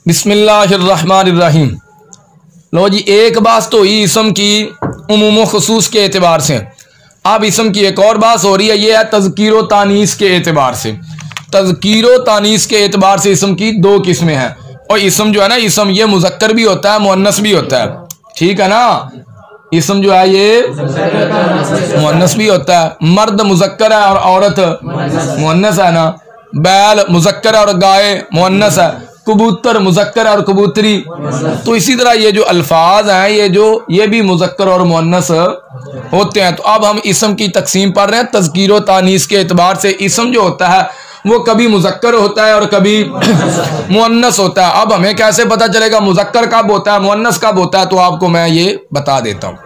बिस्मिल्लाहिर्रहमानिर्रहीम। लो जी, एक बात तो हुई इसम की उमूम खुसूस के एतबार से। अब इसम की एक और बात हो रही है, ये है तज़कीर व तानीस के एतबार से। तज़कीर व तानीस के एतबार से इसम की दो किस्में हैं। और इसम जो है ना, इसम ये मुज़क्कर भी होता है, मुअन्नस भी होता है। ठीक है ना, इसम जो है ये मुअन्नस भी होता है। मर्द मुज़क्कर है और औरत मुअन्नस है ना। बैल मुज़क्कर है और गाय मुअन्नस है। कबूतर मुज़क्कर और कबूतरी। तो इसी तरह ये जो अल्फाज हैं ये भी मुज़क्कर और मुअन्नस होते हैं। तो अब हम इसम की तकसीम पढ़ रहे हैं तज़कीर व तानीस के एतबार से। इसम जो होता है वो कभी मुज़क्कर होता है और कभी मुअन्नस होता है। अब हमें कैसे पता चलेगा मुज़क्कर कब होता है, मुअन्नस कब होता है, तो आपको मैं ये बता देता हूँ।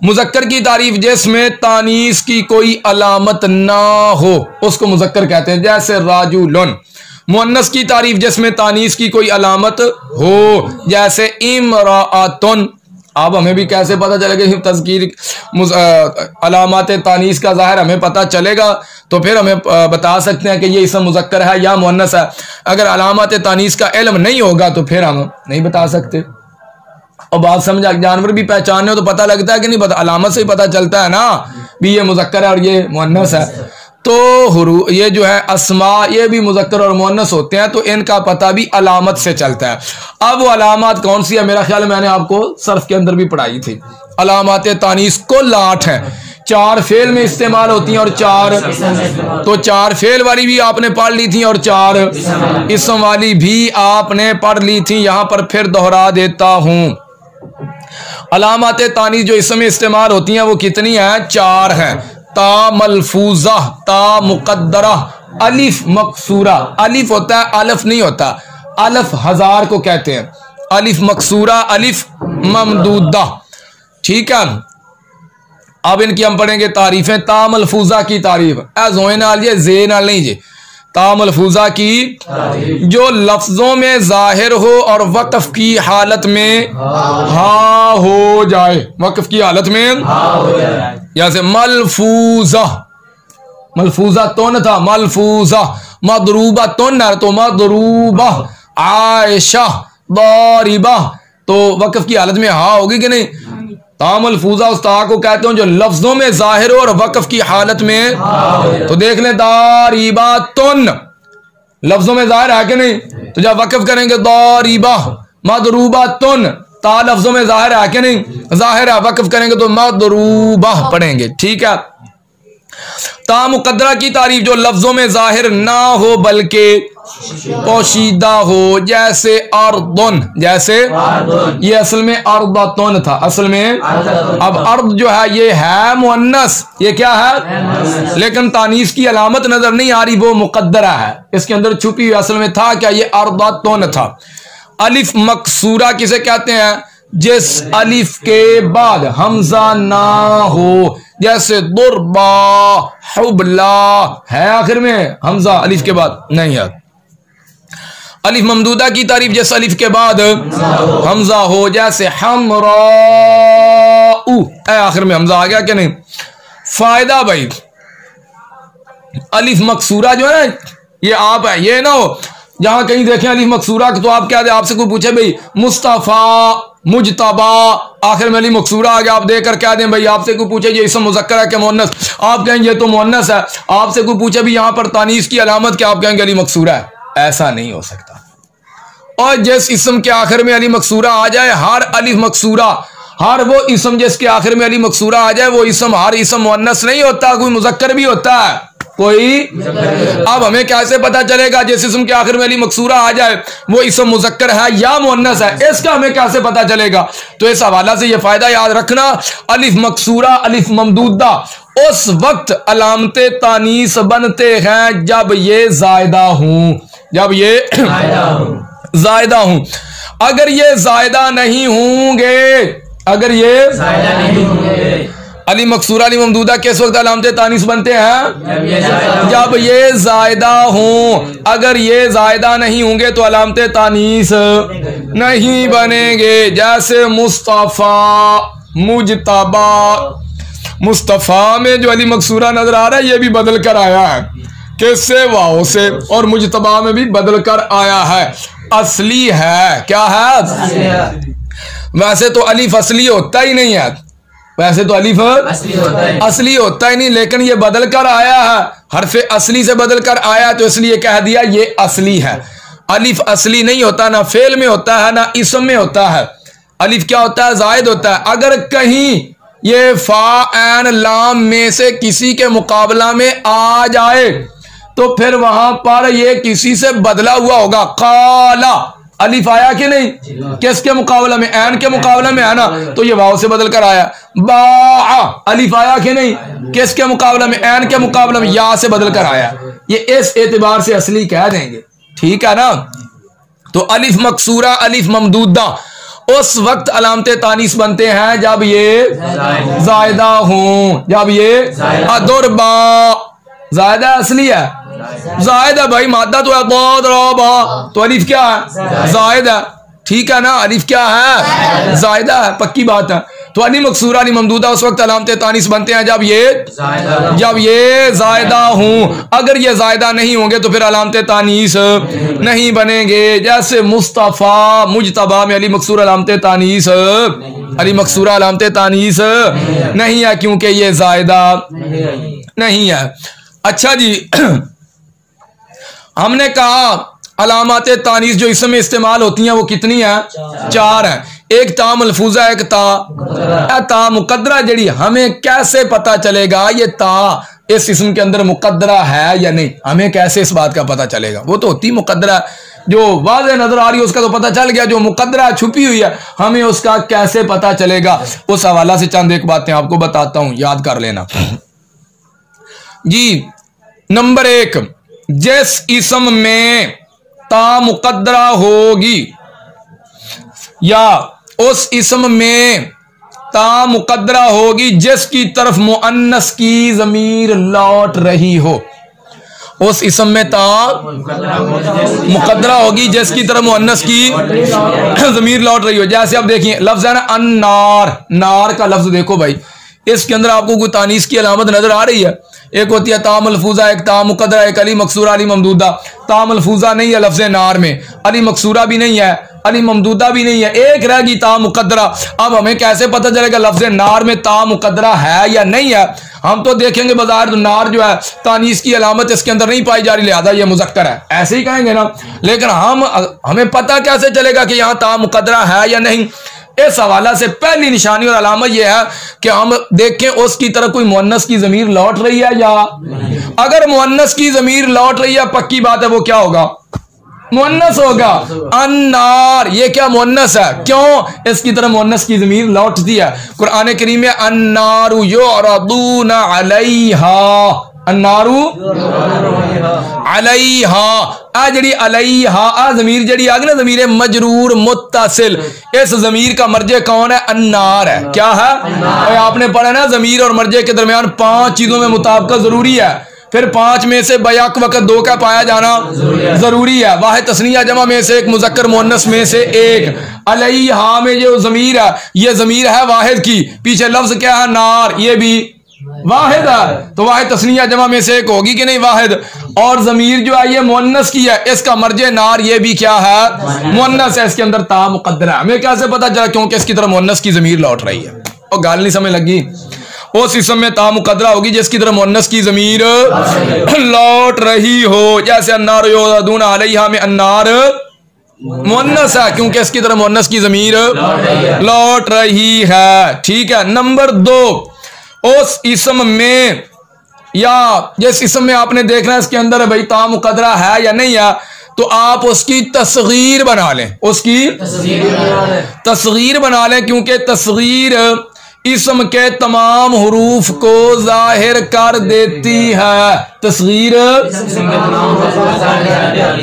मुज़क्कर की तारीफ जिसमें तानीस की कोई अलामत ना हो उसको मुज़क्कर कहते हैं, जैसे राजुलन। मुअन्नस की तारीफ जिसमें तानीस की कोई अलामत हो, जैसे इमराअतुन। अब हमें भी कैसे पता चलेगा तज़कीर अलामत तानीस का ज़ाहिर हमें पता चलेगा, तो फिर हमें बता सकते हैं कि ये इसम मुज़क्कर है या मुअन्नस है। अगर अलामत तानीस का इल्म नहीं होगा तो फिर हम नहीं बता सकते। और बात समझा, जानवर भी पहचानने हो तो पता लगता है कि नहीं, पता अलामत से ही पता चलता है ना भी ये मुज़क्कर है और ये मुअन्नस है। तो ये जो है अस्मा, ये भी मुज़क्कर और मुअन्नस होते हैं, तो इनका पता भी अलामत से चलता है। अब वो अलामत कौन सी है, मेरा ख्याल मैंने आपको सर्फ के अंदर भी पढ़ाई थी। अलामत तानीस कुल 8 हैं। 4 फेल में इस्तेमाल होती हैं और 4 फेल वाली भी आपने पढ़ ली थी और 4 इसम वाली भी आपने पढ़ ली थी। यहां पर फिर दोहरा देता हूं। अलामत तानीस जो इसमें इस्तेमाल होती हैं वो कितनी हैं, 4 हैं। ता मलफूजा, ता मुकद्दरा, अलिफ मकसूरा। अलिफ होता है, अलफ नहीं होता। अलफ 1000 को कहते हैं। अलिफ मकसूरा, अलिफ ममदूदा। ठीक है, अब इनकी हम पढ़ेंगे तारीफें। ता मलफूजा की तारीफ ये जे नाल नहीं जी। ता मलफूजा की जो लफ्जों में जाहिर हो और वक्फ की हालत में हा हो जाए। वक्फ की हालत में यहां से मलफूजा, मलफूजा तोन था, मलफूजा। मदरूबा तोन है तो मदरूबा। आयशा दारिबा, तो वक्फ की हालत में हा होगी कि नहीं। तामलफूजा उस ता को कहते हैं जो लफ्जों में जाहिर हो और वक्फ की हालत में। तो देख लें, दारिबा तुन लफ्जों में जाहिर है कि नहीं, तो जब वक्फ करेंगे दारिबा। मदरूबा तुन, ता लफ्जों में जाहिर है कि नहीं, जाहिर है, वक्फ करेंगे तो मदरूबा पढ़ेंगे। ठीक है। ता मुकद्दरा की तारीफ जो लफ्जों में जाहिर ना हो बल्कि पोशीदा हो, जैसे अर्दुन। जैसे ये असल में अर्दतुन था, असल में। अब अर्द जो है ये है मुअन्नस, ये क्या है, लेकिन तानीस की अलामत नजर नहीं आ रही, वो मुकद्दरा है, इसके अंदर छुपी हुई। असल में था क्या, ये अर्दतुन था। अलिफ मकसूरा किसे कहते हैं, जिस अलिफ के बाद हमजा ना हो, जैसे दुर्बा, हुबला है आखिर में हमजा, अलिफ के बाद नहीं है। अलिफ ममदूदा की तारीफ जैसे अलिफ के बाद हमजा हो, जैसे हमरा आखिर में हमजा आ गया कि नहीं। फायदा भाई, अलिफ मकसूरा जो है ना, ये आप है, ये ना हो जहां कहीं देखें अलिफ मकसूरा तो आप क्या दे, आपसे कोई पूछे भाई मुस्तफा मुजतबा, आखिर में अलिफ मकसूरा आ गया, आप देकर क्या दें भाई। आपसे कोई पूछे ये इसम मुज़क्कर है क्या मुअन्नस, आप कहेंगे ये तो मुअन्नस है। आपसे कोई पूछे भी यहां पर तानीस की अलामत क्या, आप कहेंगे अलिफ मकसूरा है। ऐसा नहीं हो सकता। और जिस इसम के आखिर में अलिफ मकसूरा आ जाए, हर अलिफ मकसूरा, हर वो इसम जिसके आखिर में अलिफ मकसूरा आ जाए, वो इसम हर इसम मुअन्नस नहीं होता, कोई मुज़क्कर भी होता है कोई। अब हमें कैसे पता चलेगा जिस इसम के आखिर में अलिफ मकसूरा आ जाए वो इसम मुज़क्कर है या मुअन्नस है, इसका हमें कैसे पता चलेगा। तो इस हवाला से ये फायदा याद रखना, अलिफ मकसूरा अलिफ ममदूदा उस वक्त अलामते तानीस बनते हैं जब ये जायदा हूं, जब ये जायदा हूं। अगर ये जायदा नहीं होंगे, अगर ये जायदा नहीं होंगे, अली मकसूरा अली ममदूदा किस वक्त अलामते तानीस बनते हैं, जब ये जायदा हों। अगर ये जायदा नहीं होंगे तो अलामते तानीस नहीं बनेंगे। जैसे मुस्तफा मुजतबा, मुस्तफा में जो अली मकसूरा नजर आ रहा है ये भी बदल कर आया है, किससे, वाओ से, और मुजतबा में भी बदल कर आया है। असली है। क्या है? वैसे तो अलिफ असली होता ही नहीं है, वैसे तो अलिफ असली होता ही नहीं, लेकिन ये बदल कर आया है, हरफे असली से बदल कर आया, तो इसलिए कह दिया ये असली है। अलिफ असली नहीं होता, ना फेल में होता है ना इसम में होता है। अलिफ क्या होता है? जायद होता है। अगर कहीं ये फा एन लाम में से किसी के मुकाबला में आ जाए तो फिर वहां पर ये किसी से बदला हुआ होगा। काला अलिफ आया कि नहीं? किसके मुकाबला में? एन के मुकाबला में है ना, तो ये वाव से बदल कर आया। बा अलिफ आया कि नहीं? किसके मुकाबला में? एन के मुकाबला में या से बदल कर आया। ये इस एतबार से असली कह देंगे, ठीक है ना। तो अलिफ मकसूरा अलिफ ममदूदा उस वक्त अलामत तानीस बनते हैं जब ये जायदा हों, जब ये अदुरबा जायदा असली है, जायदा भाई मादा तो है, तो अलिफ क्या है? जायदा, ठीक है ना। अलिफ क्या है? जायदा है, पक्की बात है। तो अली मकसूरा अली ममदूदा उस वक्त अलामत तानीस बनते हैं जब ये जायदा हूं। अगर ये जायदा नहीं होंगे तो फिर अलामत तानीस नहीं बनेंगे। जैसे मुस्तफ़ा मुजतबा में अली मकसूरा अलामत तानीस, अली मकसूरा अलामत तानीस नहीं है क्योंकि ये जायदा नहीं है। अच्छा जी, हमने कहा अलामत तानीस जो इसमें इस्तेमाल होती हैं वो कितनी है? 4 है। एक ता मलफूजा, एक ता मुकद्दरा। जड़ी हमें कैसे पता चलेगा ये ता इस इसम के अंदर मुकद्दरा है या नहीं? हमें कैसे इस बात का पता चलेगा? वो तो होती मुकद्दरा, जो वाज़ेह नजर आ रही है उसका तो पता चल गया, जो मुकद्दरा छुपी हुई है हमें उसका कैसे पता चलेगा? उस हवाला से चंद एक बातें आपको बताता हूं, याद कर लेना जी। नंबर 1, जिस इसम में ता मुकद्दरा होगी या उस इसम में ता मुकद्दरा होगी जिसकी तरफ मुअन्नस की जमीर लौट रही हो, उस इसम में ता मुकद्दरा होगी जिसकी तरफ मुअन्नस की जमीर लौट रही हो। जैसे अब देखिए लफ्ज है ना अन्नार, नार का लफ्ज देखो भाई, इसके अंदर आपको कोई तानीस की अलामत नजर आ रही है? एक होती है ता मलफूजा, एक ता मुकद्दरा, एक अली मकसूरा अली ममदूदा। ता मलफूजा नहीं है लफ्ज नार में, अली मकसूरा भी नहीं है, अली ममदूदा भी नहीं है, एक रहेगी ता मुकद्दरा। अब हमें कैसे पता चलेगा लफ्ज नार में ता मुकद्दरा है या नहीं है? हम तो देखेंगे बाजार नार जो है तानीस की अलामत इसके अंदर नहीं पाई जा रही, लिहाजा ये मुज़क्कर है, ऐसे ही कहेंगे ना। लेकिन हमें पता कैसे चलेगा कि यहाँ ता मुकद्दरा है या नहीं? इस हवाला से पहली निशानी और अलामत यह है कि हम देखें उसकी तरफ कोई मुअन्नस की जमीर लौट रही है या अगर मुअन्नस की जमीर लौट रही है, पक्की बात है वो क्या होगा? मुअन्नस होगा। अन्नार ये क्या मुअन्नस है? क्यों? इसकी तरफ मुअन्नस की जमीर लौटती है। कुरान करीम में अन्नारु युरदूना अलैहा, अन्नारु अलैहा, आ जड़ी अलैहा आ जमीर जड़ी आ गई ना, जमीर मजरूर मुत्तसिल, इस जमीर का मर्जे कौन है? अन्नार है। क्या है? और आपने पढ़ा ना जमीर और मर्जे के दरमियान 5 चीजों में मुताबिकत जरूरी है, फिर 5 में से बयाक वक्त 2 का पाया जाना जरूरी है। वाहिद तस्निया जमा में से 1, मुजक्कर मुअन्नस में से 1। अलैहा में जो जमीर है ये जमीर है वाहिद की, पीछे लफ्ज क्या है? नार, ये भी वाहिद है, तो वाहिद तस्निया जमा में से 1 होगी कि नहीं? वाहिद। और जमीर जो है ये मुअन्नस की है, इसका मर्जे नार, ये भी क्या है? मुअन्नस है, इसके अंदर ता मुकद्दरा। हमें कैसे पता चला? क्योंकि इसकी तरफ मुअन्नस की जमीर लौट रही है। और गाल नहीं समझ लगी? उस इसम में ता मुकद्दरा होगी जिसकी तरफ मुअन्नस की जमीर लौट रही हो। जैसे अन्नार युरदूना अलैहा में अन्नार मुअन्नस है क्योंकि इसकी तरफ मुअन्नस की जमीर लौट रही है, ठीक है। नंबर 2, उस इसम में या जिस इसम में आपने देखना है इसके अंदर भाई ता मुकद्दरा है या नहीं है, तो आप उसकी तस्गीर बना लें, उसकी तस्गीर बना लें, क्योंकि तस्गीर इसम के तमाम हुरूफ को जाहिर कर देती है। तस्गीर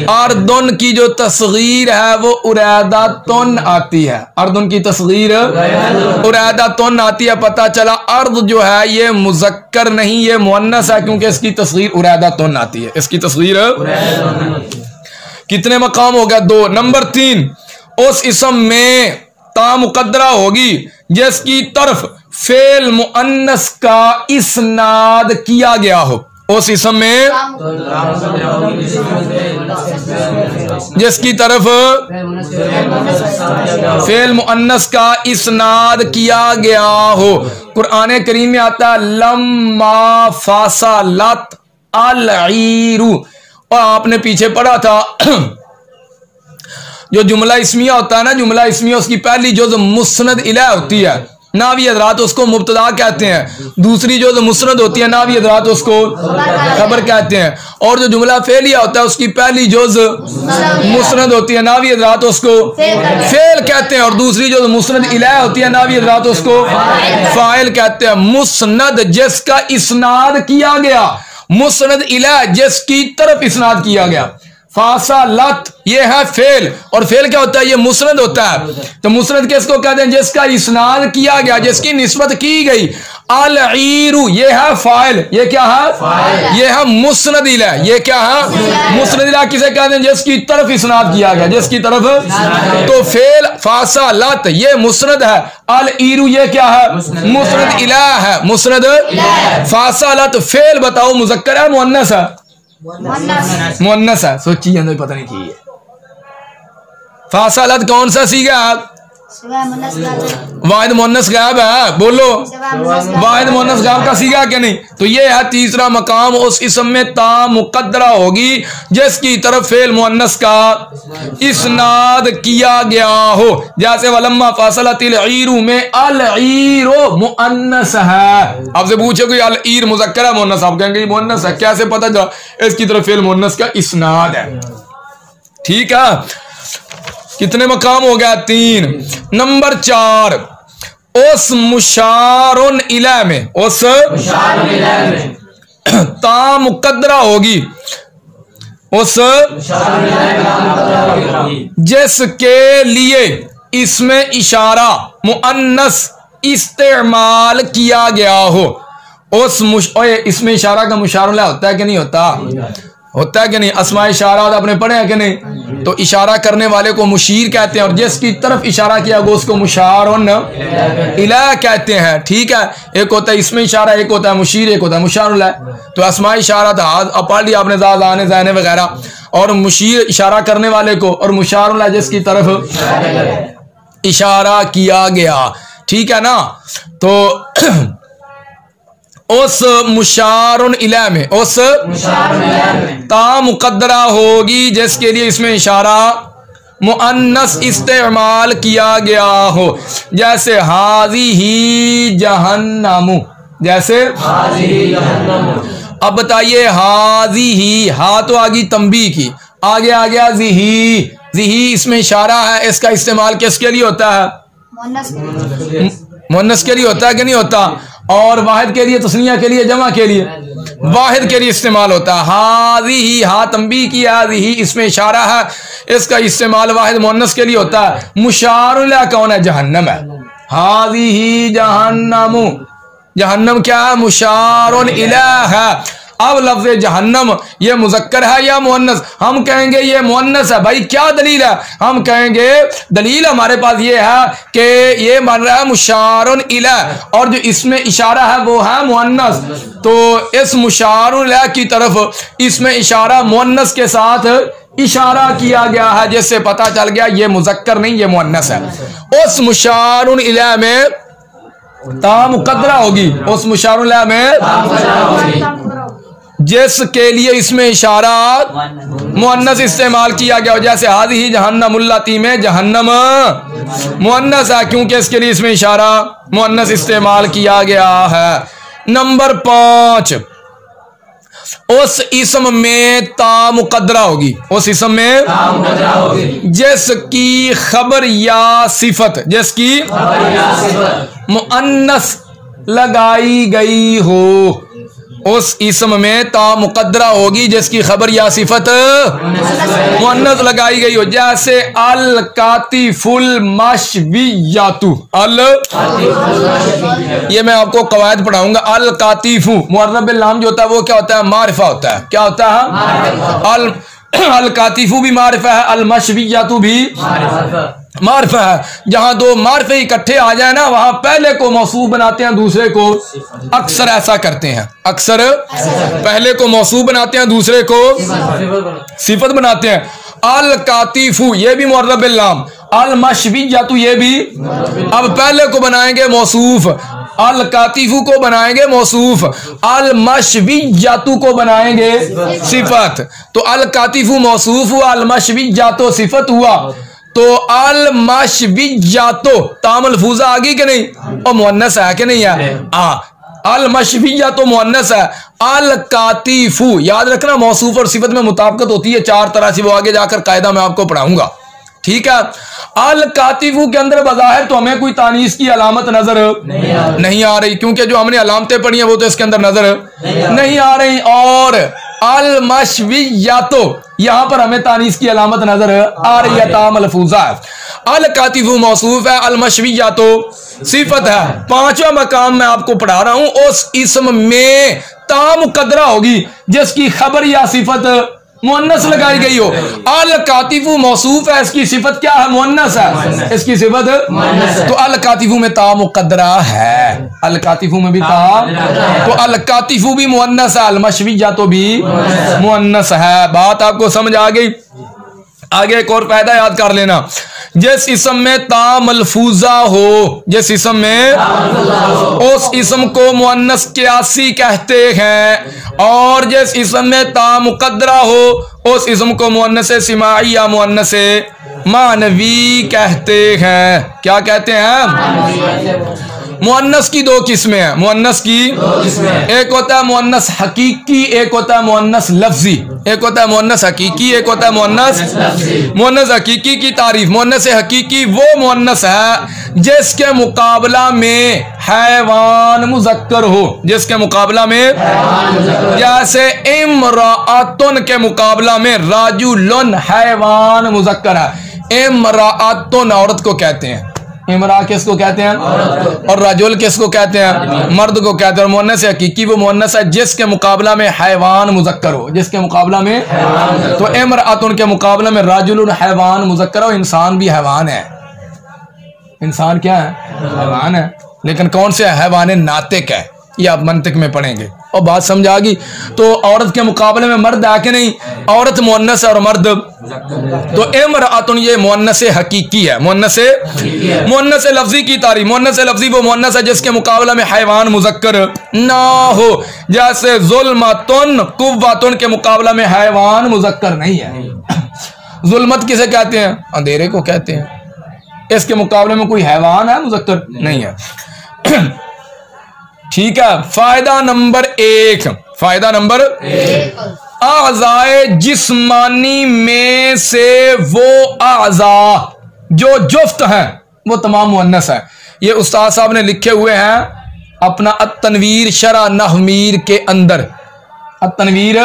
अर्दुन की जो तस्गीर है वो उरैदातुन आती है, अर्दुन की तस्गीर उरैदातुन आती है। पता चला अर्द जो है ये मुज़क्कर नहीं, ये मुअन्नस है क्योंकि इसकी तस्गीर उरैदातुन आती है, इसकी तस्गीर। कितने मकाम हो गया? 2। नंबर 3, उस इसम में ता मुकद्दरा होगी जिसकी तरफ फेल मुअन्नस का इस्नाद किया गया हो, उस इसम में जिसकी तरफ फेल मुअन्नस का इस्नाद किया गया हो। कुरान करीम में आता है लम्मा फासलत अल-ईरु, और आपने पीछे पढ़ा था जो जुमला इस्मिया होता है ना, जुमला इस्मिया उसकी पहली जो मुस्नद इला होती है नावी हज़रात उसको मुब्तदा कहते हैं, दूसरी जो मुस्नद होती है नावी हज़रात उसको खबर कहते हैं, और जो जुमला फेलिया होता है उसकी पहली जुज़ मुस्नद होती है नावी हज़रात उसको फेल कहते हैं, और दूसरी जो मुस्नद इला होती है नावी हज़रात उसको फाइल कहते हैं। मुस्नद जिसका इस्नाद किया गया, मुस्नद इला जिसकी तरफ इस्नाद किया गया। फासलत ये है फेल, और फेल क्या होता है? ये मुस्नद होता है। तो मुस्नद किसको कहते हैं? जिसका इस्नाद किया गया, जिसकी निस्बत की गई। अल-ईरु ये है फाइल, ये क्या है? फाइल। ये है मुस्नद इला, ये क्या है? मुस्नद इला किसे कहते हैं? जिसकी तरफ इस्नाद किया गया, जिसकी तरफ। तो फेल फासलत ये मुस्नद है, अल-ईरु ये क्या है? मुस्नद इला है, मुस्नद। फासलत फेल बताओ मुज़क्कर है मुअन्नस है? मुअन्नस है। सोचिए अंदर पता नहीं की है। फासलत कौन सा सीगा? वाहिद मुअन्नस गायब है, बोलो वाहिद मुअन्नस गायब का सीगा क्या नहीं? तो ये है तीसरा मकाम, उस इसम में ता मुकद्दरा होगी जिसकी तरफ फेल मुअन्नस का इस्नाद किया गया हो। जैसे वलम्मा फासलतिल ईरु में अल-ईरु मुअन्नस है। आपसे पूछे कोई अल-ईर मुज़क्कर है मुअन्नस, आप कहेंगे मुअन्नस है, कैसे पता चला? इसकी तरफ फेल मुअन्नस का इस्नाद है। ठीक है, कितने मकाम हो गया? 3। नंबर 4, उस मुशारुन इला में, उस ता मुकद्दरा होगी, उस जिसके लिए इसमें इशारा मुअन्नस इस्तेमाल किया गया हो। उस इसमें इशारा का मुशारुन होता है कि नहीं होता? होता है कि नहीं? अस्मा इशारा आपने पढ़े हैं कि नहीं? तो इशारा करने वाले को मुशीर कहते हैं, और जिसकी तरफ इशारा किया गया उसको मुशारुन इला कहते हैं। ठीक है, एक होता है इसमें इशारा, एक होता है मुशीर, एक होता है मुशारुन इला। तो अस्मा इशारा था पढ़ लिया आपने, ज़ाने ज़ाने वगैरह, और मुशीर इशारा करने वाले को, और मुशारुन इला जिसकी तरफ इशारा किया गया। ठीक है ना? तो उस मुशारुन इला में, उस ता मुकद्दरा होगी जिसके लिए इसमें इशारा मुअन्नस इस्तेमाल किया गया हो। जैसे हाजी ही जहन्नमु, जैसे अब बताइए हाजी ही, हा तो आगी तंबी की, आगे आ गया जिही, जिही इसमें इशारा है, इसका इस्तेमाल किसके लिए होता है? मुअन्नस के लिए होता है कि नहीं होता? और वाहिद के लिए, तस्निया के लिए, जमा के लिए, वाहिद के लिए इस्तेमाल होता है। हाजी ही, हा तंबी की, हाजी ही इसमें इशारा है, इसका इस्तेमाल वाहिद मुअन्नस के लिए होता है। मुशारुन इला कौन है? जहन्नम है। हाजी ही जहन्नमु, जहन्नम क्या है? मुशारुन इला है। अब लफ्ज़ जहन्नम ये मुज़क्कर है या मुअन्नस? हम कहेंगे ये मुअन्नस है। भाई क्या दलील है? हम कहेंगे दलील हमारे पास ये है कि ये मान रहा है मुशारुन इला, और जो इसमें इशारा है वो है मुअन्नस। तो इस मुशारुन इला की तरफ इसमें इशारा मुअन्नस के साथ इशारा किया गया है, जिससे पता चल गया ये मुज़क्कर नहीं, ये मुअन्नस है। उस मुशारुन इला में ता मुकद्दरा होगी, उस मुशारुन इला में जिसके लिए इसमें इशारा मुअन्नस इस्तेमाल किया गया हो। जैसे हाज़ी ही जहन्नमुल्लती में जहन्नम मुअन्नस है, क्योंकि इसके लिए इसमें इशारा मुअन्नस इस्तेमाल किया गया है। नंबर 5, उस इसम में ता मुकद्दरा होगी, उस इसम में जिसकी खबर या सिफत, जिसकी मुअन्नस लगाई गई हो। उस इसम में ता मुकद्दरा होगी जिसकी खबर या सिफत मुअन्नस लगाई गई हो। जैसे अल कातिफुल मशवियातु, अल, ये मैं आपको कवायद पढ़ाऊंगा। अल कातिफु मुअर्रब बिल लाम जो होता है वो क्या होता है? मारिफा होता है। क्या होता है? अल कातिफु भी मारिफा है, अल मशवियातु भी मारफा है। जहां दो मारफे इकट्ठे आ जाए ना, वहां पहले को मौसूफ बनाते हैं, दूसरे को, अक्सर ऐसा करते हैं, अक्सर पहले को मौसूफ बनाते हैं, दूसरे को सिफत बनाते हैं। अल कातिफू ये भी मुअर्रब बिल लाम, अल मशविय्यतु ये भी, अब पहले को बनाएंगे मौसूफ, अल कातिफू को बनाएंगे मौसूफ, अल मशविय्यतु को बनाएंगे सिफत। तो अल कातिफू मौसूफ हुआ, अल मशविय्यतु सिफत हुआ। तो अल मशविय्यतु तामलफूजा आ गई कि नहीं, और मुअन्नस है कि नहीं है, अल मशविय्यतु मुअन्नस है। अल कातिफू याद रखना, मौसूफ और सिफत में मुताबिकत होती है 4 तरह से, वो आगे जाकर कायदा मैं आपको पढ़ाऊंगा, ठीक है। अल कातिफू के अंदर बज़ाहिर तो हमें कोई तानीस की अलामत नजर नहीं आ रही, क्योंकि जो हमने अलामतें पढ़ी हैं वो तो इसके अंदर नजर नहीं आ रही। और अल मशविय्यतु यहां पर हमें तानीस की अलामत नजर आ रही है, तामलफूजा है। अल कातिफू मौसूफ है, अल मशविय्यतु सिफत है। 5वां मकाम मैं आपको पढ़ा रहा हूं, उस इस्म में ता मुकद्दरा होगी जिसकी खबर या सिफत मुअन्नस लगाई गई हो। अल कातिफू मौसूफ है, इसकी सिफत क्या है, मुअन्नस है, इसकी सिफत तो अल कातिफू में ता मुकद्दरा है, अल कातिफू में भी ता, तो अल कातिफू भी मुअन्नस है, अल मशविय्यतु भी मुअन्नस है। बात आपको समझ आ गई। आगे एक और फायदा याद कर लेना, जिस इस्म में ता मलफूजा हो, जिस इस्म में, उस इस्म को मुअन्नस क़ियासी कहते हैं, और जिस इस्म में ता मुकद्दरा हो उस इस्म को मुअन्नस सिमाई या मुअन्नस मानवी कहते हैं। क्या कहते हैं? मुअन्नस की 2 किस्में हैं, मुअन्नस की एक होता है मुअन्नस हकीकी, एक होता है मुअन्नस लफ्जी। एक होता है मुअन्नस हकीकी, एक होता है मुअन्नस हकीकी की तारीफ। मुअन्नस हकीकी वो मुअन्नस है जिसके मुकाबला में हैवान मुज़क्कर हो, जिसके मुकाबला में, जैसे इमराअतुन के मुकाबला में राजुलन हैवान मुज़क्कर है। इमराअतुन औरत को कहते हैं, इमरा किसको कहते हैं, और रजुल किसको कहते हैं, मर्द को कहते हैं। और मुअन्नस हकीकी वो मुअन्नस है जिसके मुकाबला में हैवान मुज़क्कर हो, जिसके मुकाबला में, तो इमराअतुन के मुकाबला में राजुलन हैवान मुज़क्कर हो। इंसान भी हैवान है, इंसान क्या है, हैवान है, लेकिन कौन से हैवान नातिक है, ये आप मंतिक में पढ़ेंगे और बात समझ आ गई। तो औरत के मुकाबले में मर्द है कि नहीं, औरत मुअन्नस है और मर्द, तो इमराअतुन ये मुअन्नस हकीकी है। मुअन्नस लफ्जी की तारीफ, मुअन्नस लफ्जी वो मुअन्नस है जिसके मुकाबला में हैवान मुज़क्कर ना हो, जैसे ज़ुल्मतुन कुव्वतुन के मुकाबला में हैवान मुज़क्कर नहीं है। ज़ुल्मत किसे कहते हैं, अंधेरे को कहते हैं, इसके मुकाबले में कोई हैवान है मुज़क्कर नहीं है। ठीक है। फायदा नंबर 1, फायदा नंबर 1, आज़ाए जिस्मानी में से वो आज़ा जो जुफ्त हैं वो तमाम मुअन्नस है। ये उस्ताद साहब ने लिखे हुए हैं अपना अत-तनवीर शरह नहमीर के अंदर, अत-तनवीर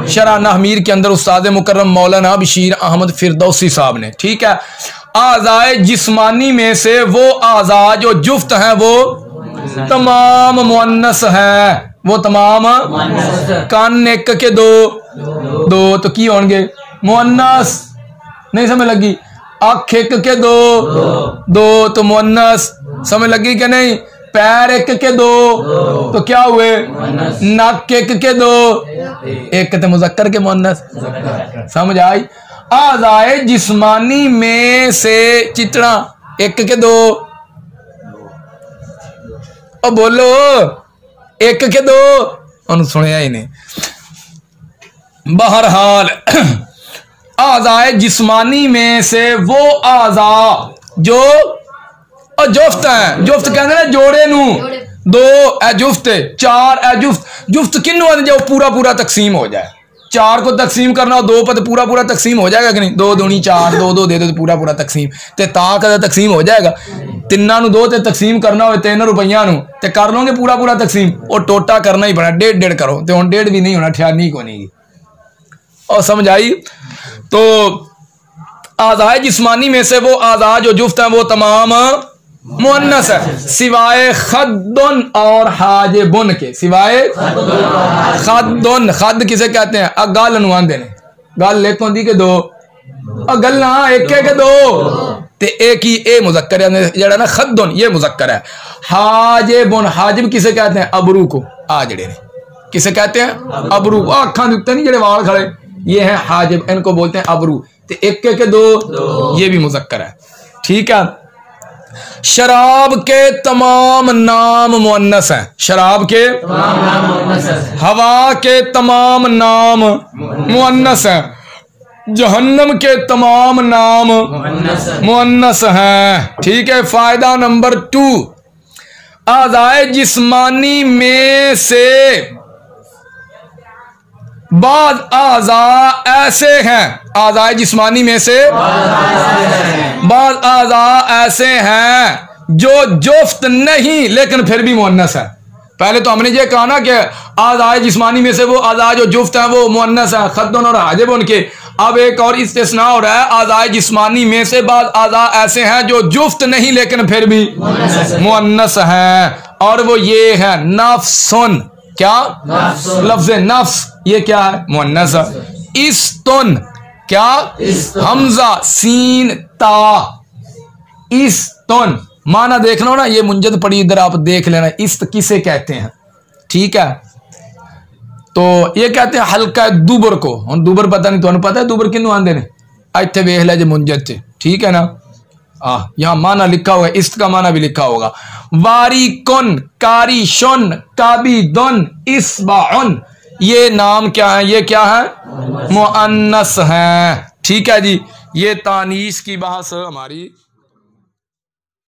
शरह नहमीर के अंदर उस्ताद मुकर्रम मौलाना बशीर अहमद फिरदौसी साहब ने। ठीक है। आज़ाए जिस्मानी में से वो आज़ा जो जुफ्त हैं वो तमाम मुअन्नस है, वो तमाम, कान एक के दो तो की होंगे मुअन्नस, नहीं समझ लगी। आँख एक के दो तो मुअन्नस, समझ लगी कि नहीं। पैर एक के 2 तो क्या हुए, नाक एक के 2, एक के मुज़क्कर के मुअन्नस, समझ आई। आज़ाए जिस्मानी में से चित्रा एक के 2, और बोलो एक के 2, सुनिया ही नहीं। बहरहाल आज़ाए जिस्मानी में से वो आज़ा जो जुफ्त है, जुफ्त कहते हैं जोड़े नू, 2 ए जुफ्त, 4 ए जुफ्त। जुफ्त किन्नू जो पूरा पूरा तकसीम हो जाए, 4 को तकसीम करना हो 2 पर पूरा पूरा तकसीम हो जाएगा कि नहीं। 2 दूनी 4, 2 दे दो तो पूरा पूरा तकसीम, ते ताक का तकसीम हो जाएगा। 3 2 ते तकसीम करना हो 3 रुपया ते कर लोगे पूरा पूरा तकसीम, और टोटा करना ही पड़ा 1.5 करो, तो हम 1.5 भी नहीं होना, 98 को नहीं। और समझ आई। तो आज़ाए जिस्मानी में से वो आज़ा जो जुफ्त है वो तमाम मुअन्नस है, सिवाय खद्दुन और हाजिबुन के, सिवाय खद्दुन। खद किसे कहते हैं, गल अनुमान देने, गल एक होंदी के 2, गल्ला एक के 2, ते एक ही ए मुजक्कर है जड़ा ना खद्दुन ये मुजक्कर है। हाजिबुन हाजिब किसे कहते हैं? अबरू को। आ जड़े ने किसे कहते हैं? अबरू। अखा दिखते नहीं जड़े वाल खड़े ये हैं हाजिब, इनको बोलते हैं अबरू। ते एक के दो ये भी मुजक्कर है। ठीक है। शराब के तमाम नाम मुअन्नस हैं। शराब के तमाम नाम मुअन्नस हैं। हवा के तमाम नाम मुअन्नस हैं। जहन्नम के तमाम नाम मुअन्नस हैं। ठीक है। फायदा नंबर 2, आज़ाए जिस्मानी में से बाद आज़ा ऐसे हैं। आज़ाए जिस्मानी में से बाद आज़ा ऐसे हैं जो जुफ्त नहीं लेकिन फिर भी मुअन्नस है। पहले तो हमने ये कहा ना कि आज़ाए जिस्मानी में से वो आज़ा जो जुफ्त हैं वो मुअन्नस है, खद्दुन और हाजिबुन के। अब एक और इस्तिस्ना हो रहा है, आज़ाए जिस्मानी में से बाद आज़ा ऐसे हैं जो जुफ्त नहीं लेकिन फिर भी मुअन्नस हैं, और वो ये है नफ्सुन। क्या? लफ्ज़ नफ्स ये क्या है? मुअन्नस है। इस्तुन क्या? हमजा सीन ता। इस्तुन माना देखना हो ना, ये मुंजद पड़ी इधर आप देख लेना। इस्त किसे कहते हैं? ठीक है। तो ये कहते हैं हल्का दुबर को। हम दुबर पता नहीं, तुम्हें पता है दुबर किन्नू आंदे ने? इत्थे वेख ले जे मुंजद च। ठीक है ना। यहाँ माना लिखा होगा, इस्त का माना भी लिखा होगा। वारिकुन कारिशुन काबिदुन इस्बाउन ये नाम क्या है? ये क्या है? मुअन्नस हैं। ठीक है जी। ये तानीस की बहस हमारी